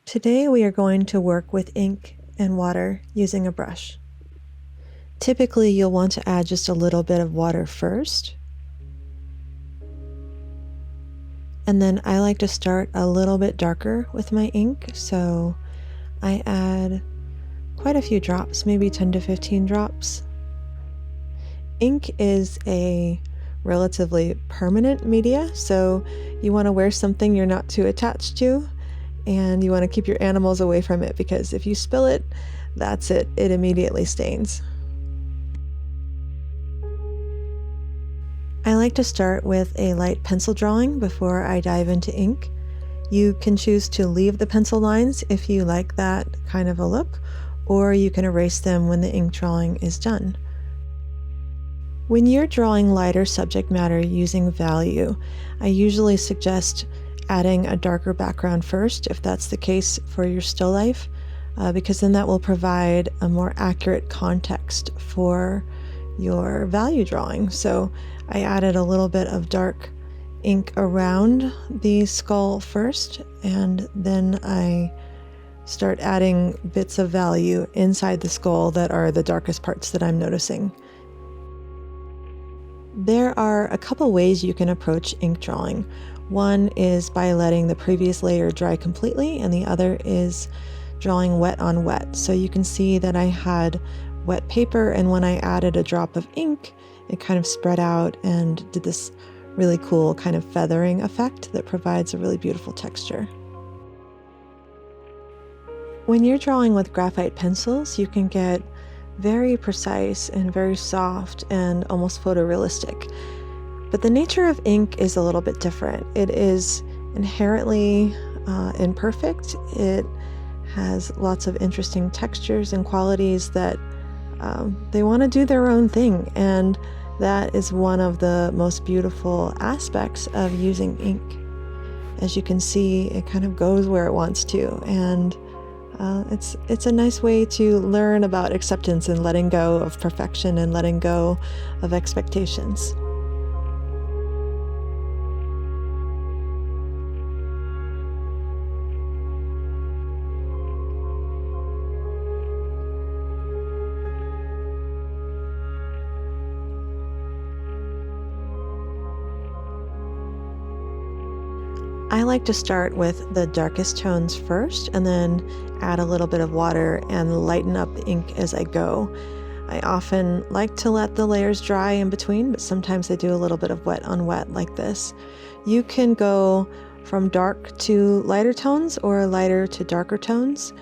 Today we are going to work with ink and water using a brush. Typically you'll want to add just a little bit of water first. And then I like to start a little bit darker with my ink, so I add quite a few drops, maybe 10 to 15 drops. Ink is a relatively permanent media, so you want to wear something you're not too attached to, and you want to keep your animals away from it because if you spill it, that's it. It immediately stains. I like to start with a light pencil drawing before I dive into ink. You can choose to leave the pencil lines if you like that kind of a look, or you can erase them when the ink drawing is done. When you're drawing lighter subject matter using value, I usually suggest adding a darker background first, if that's the case for your still life, because then that will provide a more accurate context for your value drawing. So I added a little bit of dark ink around the skull first, and then I start adding bits of value inside the skull that are the darkest parts that I'm noticing. There are a couple ways you can approach ink drawing. One is by letting the previous layer dry completely, and the other is drawing wet on wet. So you can see that I had wet paper, and when I added a drop of ink, it kind of spread out and did this really cool kind of feathering effect that provides a really beautiful texture. When you're drawing with graphite pencils, you can get very precise and very soft and almost photorealistic. But the nature of ink is a little bit different. It is inherently imperfect. It has lots of interesting textures and qualities that they want to do their own thing, and that is one of the most beautiful aspects of using ink. As you can see, it kind of goes where it wants to, and it's a nice way to learn about acceptance and letting go of perfection and letting go of expectations. I like to start with the darkest tones first and then add a little bit of water and lighten up the ink as I go. I often like to let the layers dry in between, but sometimes I do a little bit of wet on wet like this. You can go from dark to lighter tones or lighter to darker tones.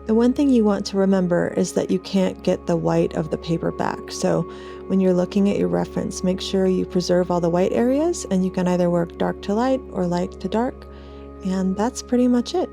The one thing you want to remember is that you can't get the white of the paper back. So when you're looking at your reference, make sure you preserve all the white areas, and you can either work dark to light or light to dark, and that's pretty much it.